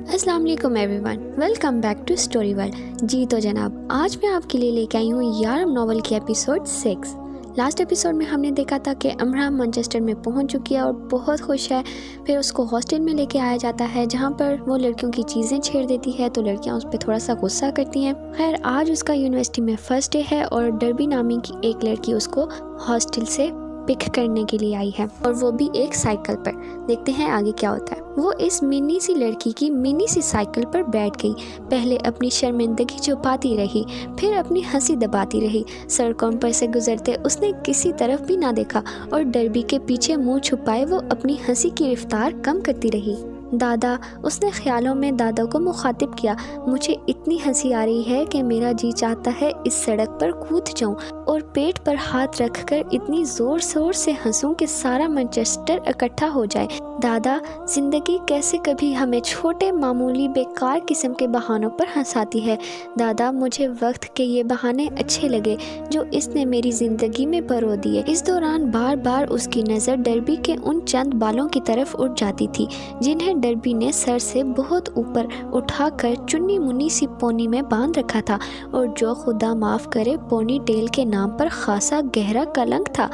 अस्सलाम वालेकुम everyone, welcome back to story world. जी तो जनाब, आज मैं आपके लिए लेके आई हूँ यारम नॉवल की एपिसोड 6। लास्ट एपिसोड में हमने देखा था कि अमरा मैनचेस्टर में पहुंच चुकी है और बहुत खुश है। फिर उसको हॉस्टल में लेके आया जाता है जहां पर वो लड़कियों की चीज़ें छेड़ देती है तो लड़कियां उस पर थोड़ा सा गुस्सा करती हैं। खैर, आज उसका यूनिवर्सिटी में फर्स्ट डे है और डर्बी नामी की एक लड़की उसको हॉस्टल से पिक करने के लिए आई है और वो भी एक साइकिल पर। देखते हैं आगे क्या होता है। वो इस मिनी सी लड़की की मिनी सी साइकिल पर बैठ गई। पहले अपनी शर्मिंदगी छुपाती रही, फिर अपनी हंसी दबाती रही। सड़कों पर से गुजरते उसने किसी तरफ भी ना देखा और डर्बी के पीछे मुंह छुपाए वो अपनी हंसी की रफ्तार कम करती रही। दादा, उसने ख्यालों में दादा को मुखातिब किया, मुझे इतनी हंसी आ रही है कि मेरा जी चाहता है इस सड़क पर कूद जाऊं और पेट पर हाथ रखकर इतनी ज़ोर शोर से हंसूं कि सारा मैनचेस्टर इकट्ठा हो जाए। दादा, ज़िंदगी कैसे कभी हमें छोटे मामूली बेकार किस्म के बहानों पर हंसाती है। दादा, मुझे वक्त के ये बहाने अच्छे लगे जो इसने मेरी ज़िंदगी में परो दिए। इस दौरान बार बार उसकी नज़र डर्बी के उन चंद बालों की तरफ उठ जाती थी जिन्हें डर्बी ने सर से बहुत ऊपर उठाकर चुन्नी मुन्नी सी पोनी में बांध रखा था और जो खुदा माफ़ करे पोनी टेल के नाम पर खासा गहरा कलंक था।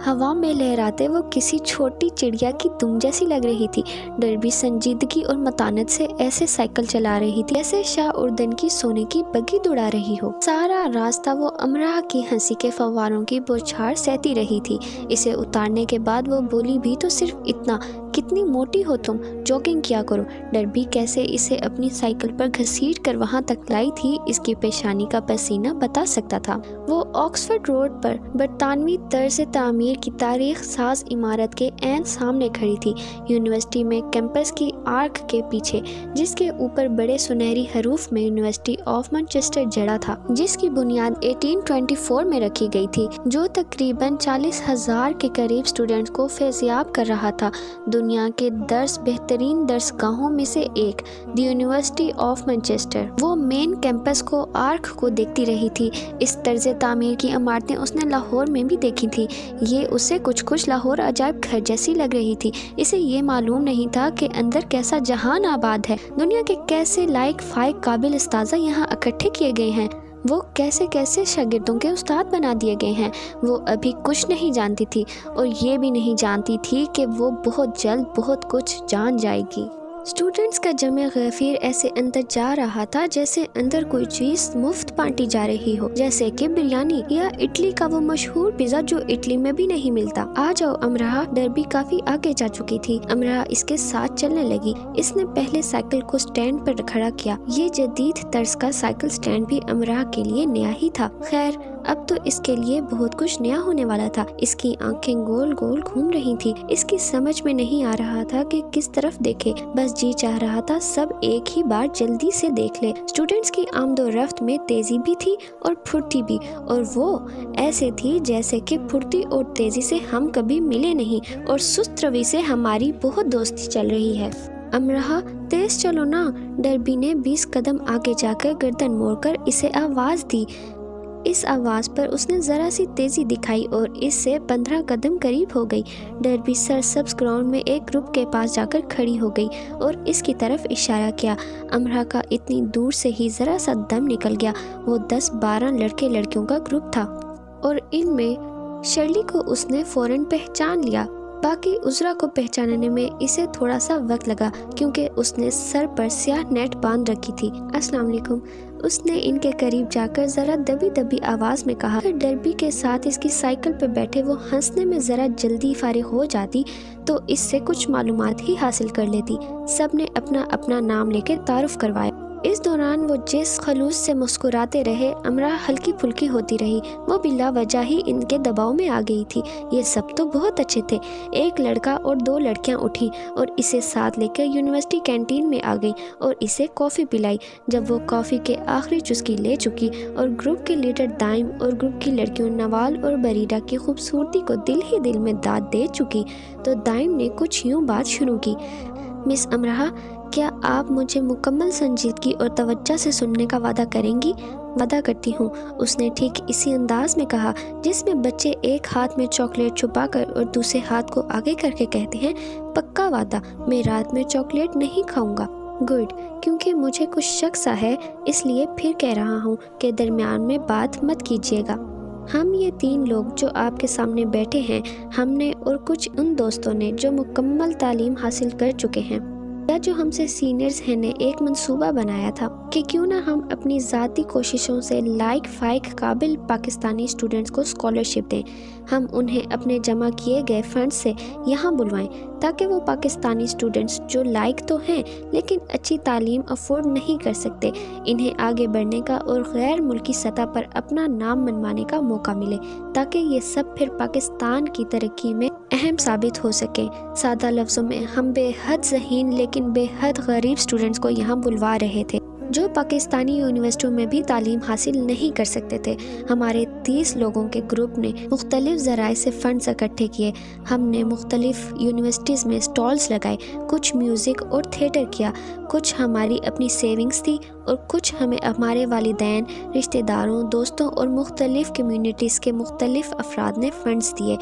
हवा में लहराते वो किसी छोटी चिड़िया की दुम जैसी लग रही थी। डर्बी संजीदगी और मतानत से ऐसे साइकिल चला रही थी जैसे शाह उर्दन की सोने की बग्घी दौड़ा रही हो। सारा रास्ता वो अमरा की हंसी के फव्वारों की बौछार सहती रही थी। इसे उतारने के बाद वो बोली भी तो सिर्फ इतना, कितनी मोटी हो तुम, जॉगिंग किया करो। डर्बी कैसे इसे अपनी साइकिल पर घसीट कर वहां तक लाई थी इसकी पेशानी का पसीना बता सकता था। वो ऑक्सफोर्ड रोड पर बरतानवी तर्ज तामीर की तारीख साज इमारत के ऐन सामने खड़ी थी। यूनिवर्सिटी में कैंपस की आर्क के पीछे, जिसके ऊपर बड़े सुनहरी हरूफ में यूनिवर्सिटी ऑफ मैनचेस्टर जड़ा था, जिसकी बुनियाद 1824 में रखी गई थी, जो तकरीबन 40,000 के करीब स्टूडेंट्स को फैज़याब कर रहा था। दुनिया के बेहतरीन दर्सगाहों में से एक, द यूनिवर्सिटी ऑफ मैनचेस्टर। वो मेन कैंपस को, आर्क को देखती रही थी। इस तर्ज तामीर की इमारतें उसने लाहौर में भी देखी थी। ये उसे कुछ लाहौर अजायब घर जैसी लग रही थी। इसे ये मालूम नहीं था कि अंदर कैसा जहान आबाद है। दुनिया के कैसे लायक फाइक काबिल उस्ताज़ा यहाँ इकट्ठे किए गए हैं। वो कैसे कैसे शागिर्दों के उस्ताद बना दिए गए हैं। वो अभी कुछ नहीं जानती थी और ये भी नहीं जानती थी कि वो बहुत जल्द बहुत कुछ जान जाएगी। स्टूडेंट्स का जमे गफीर ऐसे अंदर जा रहा था जैसे अंदर कोई चीज मुफ्त बांटी जा रही हो, जैसे कि बिरयानी या इटली का वो मशहूर पिज्जा जो इटली में भी नहीं मिलता। आ जाओ अमरा। डर्बी काफी आगे जा चुकी थी। अमरा इसके साथ चलने लगी। इसने पहले साइकिल को स्टैंड पर खड़ा किया। ये जदीद तर्ज का साइकिल स्टैंड भी अमरा के लिए नया ही था। खैर, अब तो इसके लिए बहुत कुछ नया होने वाला था। इसकी आंखें गोल गोल घूम रही थी। इसकी समझ में नहीं आ रहा था कि किस तरफ देखे। बस जी चाह रहा था सब एक ही बार जल्दी से देख ले। स्टूडेंट्स की आमदो रफ्त में तेजी भी थी और फुर्ती भी, और वो ऐसे थी जैसे कि फुर्ती और तेजी से हम कभी मिले नहीं और सुस्त रवि से हमारी बहुत दोस्ती चल रही है। अमरा, तेज चलो ना। डर्बी ने 20 कदम आगे जाकर गर्दन मोड़कर इसे आवाज दी। इस आवाज़ पर उसने ज़रा सी तेज़ी दिखाई और इससे 15 कदम करीब हो गई। डर्बी सरसब्ज ग्राउंड में एक ग्रुप के पास जाकर खड़ी हो गई और इसकी तरफ इशारा किया। अमरा का इतनी दूर से ही ज़रा सा दम निकल गया। वो 10-12 लड़के लड़कियों का ग्रुप था और इनमें शर्ली को उसने फ़ौरन पहचान लिया। बाकी उजरा को पहचानने में इसे थोड़ा सा वक्त लगा क्योंकि उसने सर पर स्याह नेट बांध रखी थी। अस्सलाम वालेकुम, उसने इनके करीब जाकर जरा दबी दबी आवाज में कहा। डर्बी के साथ इसकी साइकिल पर बैठे वो हंसने में जरा जल्दी फारिग हो जाती तो इससे कुछ मालूमात ही हासिल कर लेती। सबने अपना अपना नाम लेकर तारुफ करवाया। इस दौरान वो जिस खलूस से मुस्कुराते रहे, अमरा हल्की फुल्की होती रही। वो बिला वजह ही इनके दबाव में आ गई थी। ये सब तो बहुत अच्छे थे। एक लड़का और 2 लड़कियां उठी और इसे साथ लेकर यूनिवर्सिटी कैंटीन में आ गई और इसे कॉफ़ी पिलाई। जब वो कॉफ़ी के आखिरी चुस्की ले चुकी और ग्रुप के लीडर दाइम और ग्रुप की लड़कियों नवाल और बरीडा की खूबसूरती को दिल ही दिल में दाद दे चुकी तो दाइम ने कुछ यूँ बात शुरू की। मिस अमरा, क्या आप मुझे मुकम्मल संजीदगी और तवज्जो से सुनने का वादा करेंगी? वादा करती हूँ, उसने ठीक इसी अंदाज में कहा जिसमें बच्चे एक हाथ में चॉकलेट छुपाकर और दूसरे हाथ को आगे करके कहते हैं, पक्का वादा, मैं रात में चॉकलेट नहीं खाऊंगा। गुड, क्योंकि मुझे कुछ शक सा है, इसलिए फिर कह रहा हूँ कि दरमियान में बात मत कीजिएगा। हम ये 3 लोग जो आपके सामने बैठे हैं, हमने और कुछ उन दोस्तों ने जो मुकम्मल तालीम हासिल कर चुके हैं या जो हमसे सीनियर्स हैं ने एक मंसूबा बनाया था कि क्यों ना हम अपनी ज़ाती कोशिशों से लायक फाइक काबिल पाकिस्तानी स्टूडेंट्स को स्कॉलरशिप दें। हम उन्हें अपने जमा किए गए फंड्स से यहाँ बुलवाएं ताकि वो पाकिस्तानी स्टूडेंट्स जो लायक तो हैं लेकिन अच्छी तालीम अफोर्ड नहीं कर सकते, इन्हें आगे बढ़ने का और गैर मुल्की सतह पर अपना नाम मनवाने का मौका मिले, ताकि ये सब फिर पाकिस्तान की तरक्की में अहम साबित हो सके। सादा लफ्ज़ों में हम बेहद ज़हीन लेकिन बेहद गरीब स्टूडेंट्स को यहाँ बुलवा रहे थे जो पाकिस्तानी यूनिवर्सिटियों में भी तालीम हासिल नहीं कर सकते थे। हमारे 30 लोगों के ग्रुप ने मुख्तलिफ ज़राए से फ़ंड्स इकट्ठे किए। हमने मुख्तलिफ यूनिवर्सिटीज़ में स्टॉल्स लगाए, कुछ म्यूज़िक और थिएटर किया, कुछ हमारी अपनी सेविंग्स थी और कुछ हमें हमारे वालिदैन, रिश्तेदारों, दोस्तों और मुख्तलिफ कम्युनिटीज़ के मुख्तलिफ अफराद ने फ़ंड्स दिए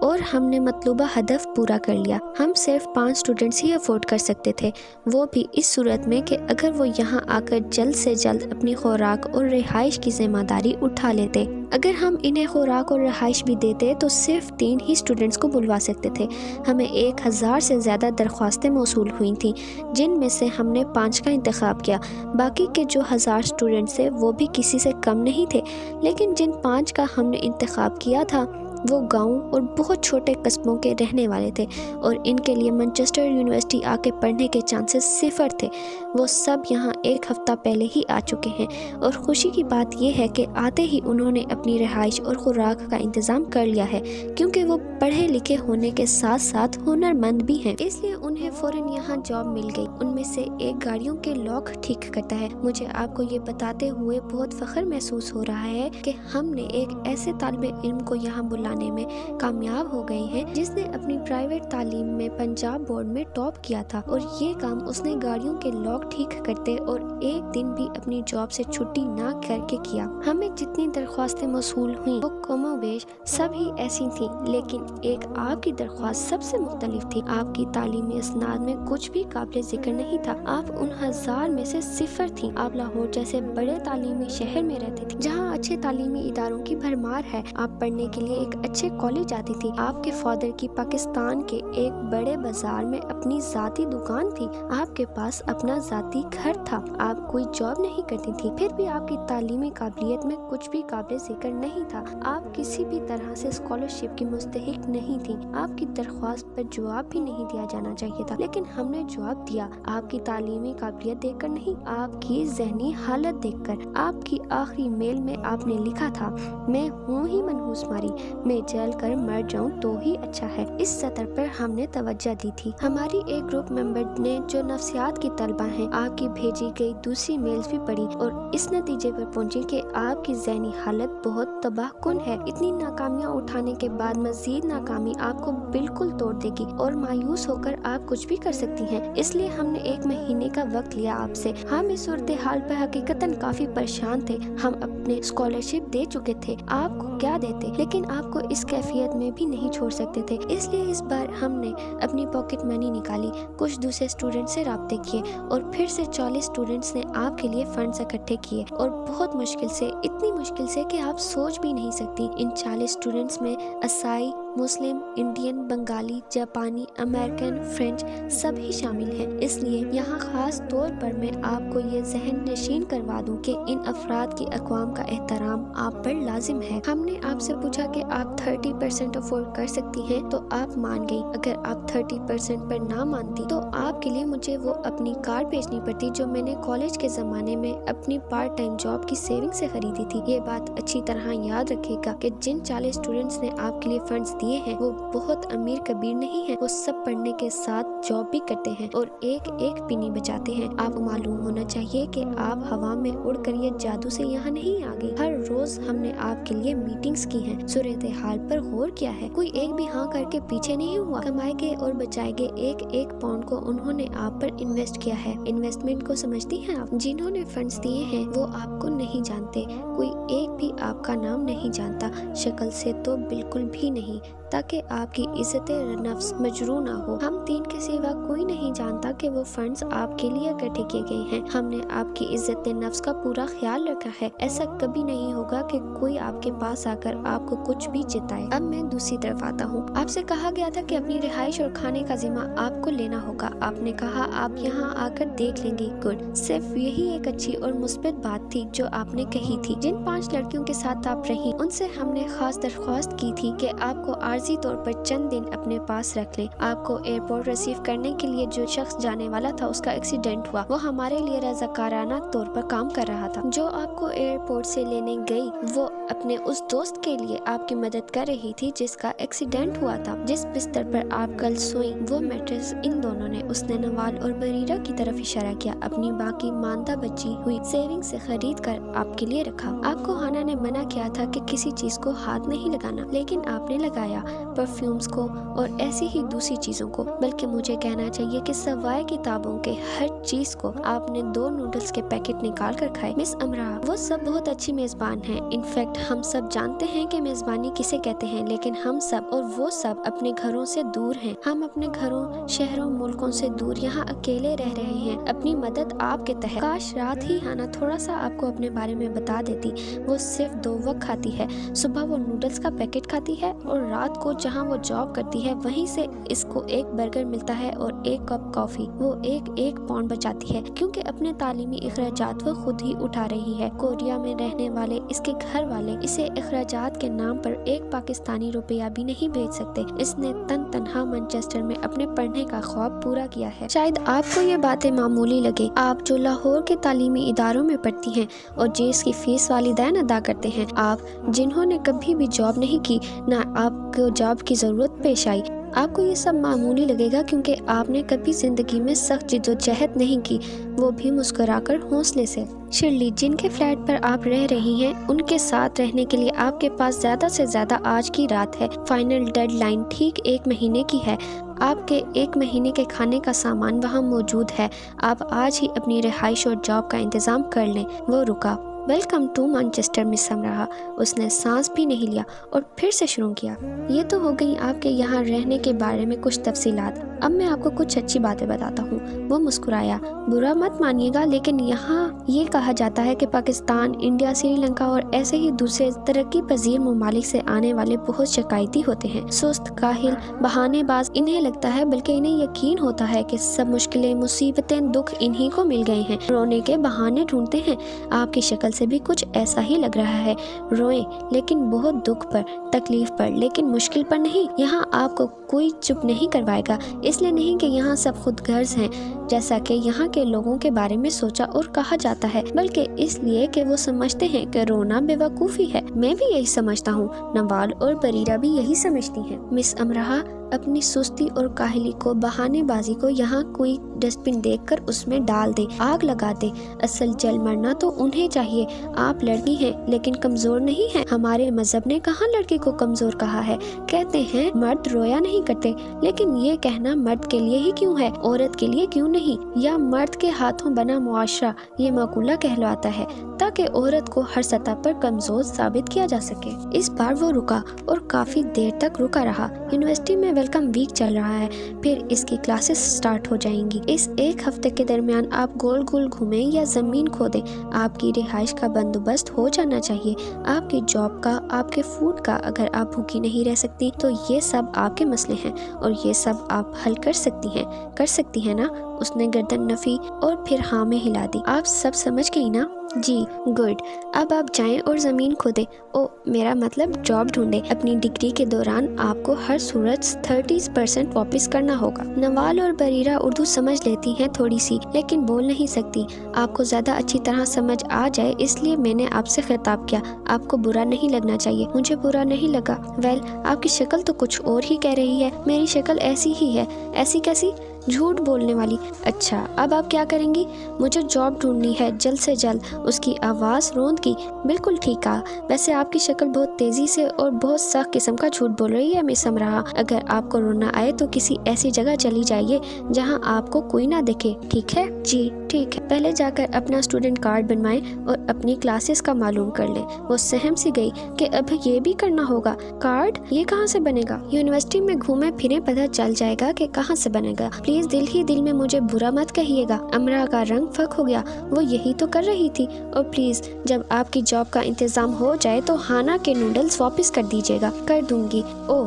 और हमने मतलूबा हदफ पूरा कर लिया। हम सिर्फ 5 स्टूडेंट्स ही अफोर्ड कर सकते थे, वो भी इस सूरत में कि अगर वो यहाँ आकर जल्द से जल्द अपनी खुराक और रिहाइश की जिम्मेदारी उठा लेते। अगर हम इन्हें खुराक और रिहाइश भी देते तो सिर्फ 3 ही स्टूडेंट्स को बुलवा सकते थे। हमें 1000 से ज़्यादा दरख्वास्तें मौसूल हुई थीं, जिनमें से हमने 5 का इंतखाब किया। बाकी के जो 1000 स्टूडेंट्स थे वो भी किसी से कम नहीं थे, लेकिन जिन 5 का हमने इंतखाब किया था वो गांव और बहुत छोटे कस्बों के रहने वाले थे और इनके लिए मैनचेस्टर यूनिवर्सिटी आके पढ़ने के चांसेस 0 थे। वो सब यहाँ 1 हफ़्ता पहले ही आ चुके हैं और खुशी की बात यह है कि आते ही उन्होंने अपनी रिहाइश और खुराक का इंतज़ाम कर लिया है, क्योंकि वो पढ़े लिखे होने के साथ साथ हुनरमंद भी हैं, इसलिए उन्हें फ़ौरन यहाँ जॉब मिल गई। उनमें से एक गाड़ियों के लॉक ठीक करता है। मुझे आपको ये बताते हुए बहुत फ़ख्र महसूस हो रहा है कि हमने एक ऐसे तालिबे इल्म को यहाँ बुलाने में कामयाब हो गए हैं जिसने अपनी प्राइवेट तालीम में पंजाब बोर्ड में टॉप किया था, और ये काम उसने गाड़ियों के लॉक ठीक करते और एक दिन भी अपनी जॉब से छुट्टी ना करके किया। हमें जितनी दरख्वास्तें मौसूल हुई वो कमोबेश सब ही ऐसी थी, लेकिन एक आपकी दरख्वास्त सबसे मुख्तलिफ थी। आपकी तालीमी असनाद में कुछ भी काबिल जिक्र नहीं था। आप उन 1000 में से 0 थी। आप लाहौर जैसे बड़े तालीमी शहर में रहती थी जहाँ अच्छे तालीमी इदारों की भरमार है। आप पढ़ने के लिए एक अच्छे कॉलेज जाती थी। आपके फादर की पाकिस्तान के एक बड़े बाजार में अपनी जाती दुकान थी। आपके पास अपना जाती घर था। आप कोई जॉब नहीं करती थी, फिर भी आपकी तालीमी काबिलियत में कुछ भी काबिल जिक्र नहीं था। आप किसी भी तरह से स्कॉलरशिप की मुस्तहिक नहीं थी। आपकी दरख्वास्त पर जवाब भी नहीं दिया जाना चाहिए था, लेकिन हमने जवाब दिया। आपकी तालीमी काबिलियत देखकर नहीं, आपकी जहनी हालत देखकर। आपकी आखिरी मेल में आपने लिखा था, मैं हूँ ही मनहूस मारी, मैं जल कर मर जाऊं तो ही अच्छा है। इस सतर पर हमने तवज्जो दी थी। हमारी एक ग्रुप मेंबर ने जो नफ्सियात की तलबा हैं, आपकी भेजी गई दूसरी मेल्स भी पढ़ी और इस नतीजे पर पहुंची कि आपकी ज़हनी हालत बहुत तबाहकुन है। इतनी नाकामियां उठाने के बाद मजीद नाकामी आपको बिल्कुल तोड़ देगी और मायूस होकर आप कुछ भी कर सकती हैं। इसलिए हमने 1 महीने का वक्त लिया आपसे। हम इस सूरत हाल पर हकीकतन काफी परेशान थे। हम अपने स्कॉलरशिप दे चुके थे, आपको क्या देते, लेकिन आपको इस कैफियत में भी नहीं छोड़ सकते थे। इसलिए इस बार हमने अपनी पॉकेट मनी निकाली, कुछ दूसरे स्टूडेंट से राब्ते किए और फिर से 40 स्टूडेंट्स ने आपके लिए फंड्स इकट्ठे किए और बहुत मुश्किल से, इतनी मुश्किल से कि आप सोच भी नहीं सकती। इन 40 स्टूडेंट्स में असाई, मुस्लिम, इंडियन, बंगाली, जापानी, अमेरिकन, फ्रेंच सभी शामिल हैं। इसलिए यहाँ खास तौर पर मैं आपको ये जहन नशीन करवा दूँ कि इन अफराद की अक़वाम का एहतराम आप पर लाजिम है। हमने आपसे पूछा कि आप 30% अफोर्ड कर सकती हैं तो आप मान गई। अगर आप 30% पर ना मानती तो आपके लिए मुझे वो अपनी कार बेचनी पड़ती जो मैंने कॉलेज के ज़माने में अपनी पार्ट टाइम जॉब की सेविंग से खरीदी थी। ये बात अच्छी तरह याद रखिएगा कि जिन 40 स्टूडेंट्स ने आपके लिए फंड्स दिए हैं वो बहुत अमीर कबीर नहीं है। वो सब पढ़ने के साथ जॉब भी करते हैं और एक एक पिनी बचाते हैं। आपको मालूम होना चाहिए कि आप हवा में उड़कर ये जादू से यहाँ नहीं आ गई। हर रोज हमने आपके लिए मीटिंग्स की हैं, सूरत हाल पर गौर किया है। कोई एक भी हाँ करके पीछे नहीं हुआ। कमाए गए और बचाए गए एक एक पाउंड को उन्होंने आप पर इन्वेस्ट किया है। इन्वेस्टमेंट को समझती हैं आप? जिन्होंने फंड्स दिए हैं वो आपको नहीं जानते, कोई एक भी आपका नाम नहीं जानता, शक्ल से तो बिल्कुल भी नहीं। ताकि आपकी इज्जत नफ्स मजरू ना हो। हम 3 के सिवा कोई नहीं जानता कि वो फंड्स आपके लिए इकट्ठे किए गए हैं। हमने आपकी इज्जत नफ्स का पूरा ख्याल रखा है। ऐसा कभी नहीं होगा कि कोई आपके पास आकर आपको कुछ भी जिताए। अब मैं दूसरी तरफ आता हूँ। आपसे कहा गया था कि अपनी रिहाइश और खाने का जिम्मा आपको लेना होगा। आपने कहा आप यहाँ आकर देख लेंगे। गुड, सिर्फ यही एक अच्छी और मुस्बित बात थी जो आपने कही थी। जिन 5 लड़कियों के साथ आप रही, उनसे हमने खास दरख्वास्त की थी कि आपको आर्जी तौर पर चंद दिन अपने पास रख लें। आपको एयरपोर्ट रिसीव करने के लिए जो शख्स जाने वाला था उसका एक्सीडेंट हुआ। वो हमारे लिए रज़ाकाराना तौर पर काम कर रहा था। जो आपको एयरपोर्ट से लेने गई वो अपने उस दोस्त के लिए आपकी मदद कर रही थी जिसका एक्सीडेंट हुआ था। जिस बिस्तर पर आप कल सोई वो मैट्रेस इन दोनों ने, उसने नवाल और बरीरा की तरफ इशारा किया, अपनी बाकी मानदा बची हुई सेविंग से खरीद कर आपके लिए रखा। आपको हाना ने मना किया था कि किसी चीज को हाथ नहीं लगाना, लेकिन आपने लगाया, परफ्यूम्स को और ऐसी ही दूसरी चीजों को। बल्कि मुझे कहना चाहिए कि सवाए किताबों के हर चीज को आपने 2 नूडल्स के पैकेट निकाल कर खाए। मिस अमरा, वो सब बहुत अच्छी मेजबान हैं। इनफैक्ट हम सब जानते हैं कि मेजबानी किसे कहते हैं, लेकिन हम सब और वो सब अपने घरों से दूर हैं। हम अपने घरों, शहरों, मुल्कों से दूर यहाँ अकेले रह रहे हैं अपनी मदद आपके तहत। काश रात ही हाना थोड़ा सा आपको अपने बारे में बता देती। वो सिर्फ 2 वक्त खाती है। सुबह वो नूडल्स का पैकेट खाती है और रात को जहाँ वो जॉब करती है वहीं से इसको 1 बर्गर मिलता है और 1 कप कॉफी। वो 1 पाउंड बचाती है क्योंकि अपने तालीमी अखराजात वो खुद ही उठा रही है। कोरिया में रहने वाले इसके घर वाले इसे अखराजात के नाम पर 1 पाकिस्तानी रुपया भी नहीं भेज सकते। इसने तनहा मैनचेस्टर में अपने पढ़ने का ख्वाब पूरा किया है। शायद आपको ये बातें मामूली लगे, आप जो लाहौर के तालीमी इदारों में पढ़ती हैं और जिसकी फीस वालिदैन अदा करते हैं, आप जिन्होंने कभी भी जॉब नहीं की, ना आपको जॉब की जरूरत पेश आई, आपको ये सब मामूली लगेगा क्योंकि आपने कभी जिंदगी में सख्त जिद्दोजहद नहीं की, वो भी मुस्कुराकर हौसले से। शिरली, जिनके फ्लैट पर आप रह रही हैं, उनके साथ रहने के लिए आपके पास ज्यादा से ज्यादा आज की रात है। फाइनल डेडलाइन ठीक 1 महीने की है। आपके 1 महीने के खाने का सामान वहाँ मौजूद है। आप आज ही अपनी रिहाइश और जॉब का इंतजाम कर लें। वो रुका। वेलकम टू मैनचेस्टर, मिस अमरा। उसने सांस भी नहीं लिया और फिर से शुरू किया। ये तो हो गई आपके यहाँ रहने के बारे में कुछ तफसीलात। अब मैं आपको कुछ अच्छी बातें बताता हूँ। वो मुस्कुराया। बुरा मत मानिएगा, लेकिन यहाँ ये कहा जाता है कि पाकिस्तान, इंडिया, श्रीलंका और ऐसे ही दूसरे तरक्की पजीर ममालिक से आने वाले बहुत शिकायती होते हैं, सुस्त, काहिल, बहानेबाज। इन्हें लगता है, बल्कि इन्हें यकीन होता है कि सब मुश्किलें, मुसीबतें, दुख इन्हीं को मिल गए हैं। रोने के बहाने ढूंढते हैं। आपकी शक्ल से भी कुछ ऐसा ही लग रहा है। रोएं, लेकिन बहुत दुख पर, तकलीफ पर, लेकिन मुश्किल पर नहीं। यहाँ आपको कोई चुप नहीं करवाएगा। इसलिए नहीं कि यहाँ सब खुद गर्ज हैं, जैसा कि यहाँ के लोगों के बारे में सोचा और कहा जाता है, बल्कि इसलिए कि वो समझते हैं कि रोना बेवकूफ़ी है। मैं भी यही समझता हूँ। नवाल और बरीरा भी यही समझती हैं। मिस अमराहा, अपनी सुस्ती और काहली को, बहानेबाजी को यहाँ कोई डस्टबिन देखकर उसमें डाल दे, आग लगा दे। असल जल मरना तो उन्हें चाहिए। आप लड़की हैं लेकिन कमजोर नहीं हैं। हमारे मजहब ने कहाँ लड़की को कमजोर कहा है। कहते हैं मर्द रोया नहीं करते, लेकिन ये कहना मर्द के लिए ही क्यों है, औरत के लिए क्यों नहीं? या मर्द के हाथों बना मुआशरा ये मकूला कहलाता है, ताकि औरत को हर सतह पर कमजोर साबित किया जा सके। इस बार वो रुका और काफी देर तक रुका रहा। यूनिवर्सिटी में वेलकम वीक चल रहा है, फिर इसकी क्लासेस स्टार्ट हो जाएंगी। इस 1 हफ्ते के दरमियान आप गोल गोल घूमें या जमीन खोदें। आपकी रिहाइश का बंदोबस्त हो जाना चाहिए, आपकी जॉब का, आपके फूड का। अगर आप भूखी नहीं रह सकती तो ये सब आपके मसले हैं और ये सब आप हल कर सकती हैं ना? उसने गर्दन नफी और फिर हाँ में हिला दी। आप सब समझ गई ना? जी, गुड। अब आप जाएं और ज़मीन खोदें। ओ, मेरा मतलब जॉब ढूंढें। अपनी डिग्री के दौरान आपको हर सूरत 30% वापस करना होगा। नवाल और बरीरा उर्दू समझ लेती हैं थोड़ी सी, लेकिन बोल नहीं सकती। आपको ज़्यादा अच्छी तरह समझ आ जाए इसलिए मैंने आपसे खिताब किया। आपको बुरा नहीं लगना चाहिए। मुझे बुरा नहीं लगा। वेल, आपकी शक्ल तो कुछ और ही कह रही है। मेरी शक्ल ऐसी ही है। ऐसी कैसी? جھوٹ بولنے والی۔ اچھا اب آپ کیا کریں گی؟ مجھے جاب ڈھونڈنی ہے جلد سے جلد۔ اس کی آواز روند کی۔ بالکل ٹھیک کہا، ویسے آپ کی شکل بہت تیزی سے اور بہت سخت قسم کا جھوٹ بول رہی ہے مس امراء۔ اگر آپ کو رونا آئے تو کسی ایسی جگہ چلی جائیے جہاں آپ کو کوئی نہ دیکھے، ٹھیک ہے؟ جی ٹھیک ہے۔ پہلے جا کر اپنا اسٹوڈنٹ کارڈ بنوائیں اور اپنی کلاسز کا معلوم کر لیں۔ وہ سہم سی گئی کہ اب یہ بھی کرنا ہوگا۔ کارڈ یہ کہاں سے بنے گا؟ یونیورسٹی میں گھومے پھرے پتہ چل جائے گا کہ کہاں سے بنے گا۔ پلیز دل ہی دل میں مجھے برا مت کہیے گا۔ امراء کا رنگ پھک ہو گیا، وہ یہی تو کر رہی تھی۔ اور پلیز جب آپ کی جاب کا انتظام ہو جائے تو ہانا کے نوڈلز واپس کر دیجیے گا۔ کر دوں گی۔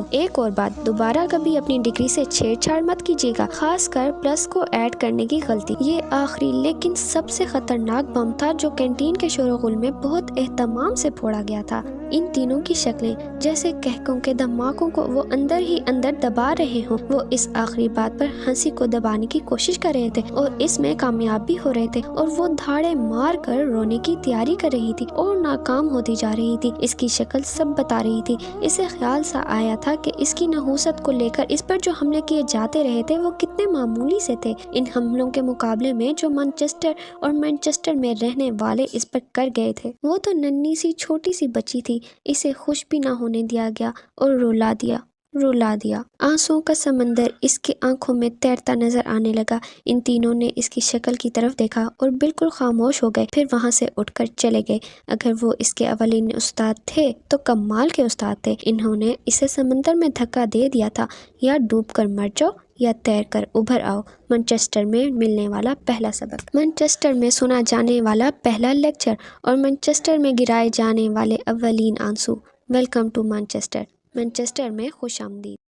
ایک اور بات، دوبارہ کبھی اپنی ڈگری سے چھیڑ چھاڑ مت کیجیے گا، خاص کر پلس کو ایڈ کرنے کی غلطی۔ یہ آخری لیکن سب سے خطرناک بم تھا جو کینٹین کے شور و غل میں بہت اہتمام سے پھوڑا گیا تھا۔ ان تینوں کی شکلیں جیسے کہکوں کے دھماکوں کو وہ اندر ہی اندر دبا رہے ہوں۔ وہ اس آخری بات پر ہنسی کو دبانے کی کوشش کر رہے تھے اور اس میں کامیاب بھی ہو رہے تھے، اور وہ دھاڑے مار کر رونے کی تیاری کر رہی تھی اور ناکام ہوتی جا رہی تھی۔ اس کی شکل سب بتا رہی تھی۔ اسے خیال سا آیا تھا کہ اس کی نحوست کو لے کر اس پر جو حملے کیے جاتے رہے تھے وہ کتنے معمولی سے تھے ان حملوں کے مقابلے میں جو مانچسٹر اور مانچسٹر میں رہنے والے اس پر کر گئے تھے۔ وہ تو ننھی سی چھوٹی سی بچی تھی، اسے خوش بھی نہ ہونے دیا گیا اور رلا دیا۔ آنسوؤں کا سمندر اس کی آنکھوں میں تیرتا نظر آنے لگا۔ ان تینوں نے اس کی شکل کی طرف دیکھا اور بالکل خاموش ہو گئے، پھر وہاں سے اٹھ کر چلے گئے۔ اگر وہ اس کے اولین استاد تھے تو کمال کے استاد تھے۔ انہوں نے اسے سمندر میں دھکا دے دیا تھا، یا ڈوب کر مر جاؤ یا تیر کر ابھر آؤ۔ مانچسٹر میں ملنے والا پہلا سبق، مانچسٹر میں سنا جانے والا پہلا لیکچر، اور مانچسٹر میں گرائے جانے والے اولین آنسو۔ Welcome to Manchester. مانچسٹر میں خوش آمدید۔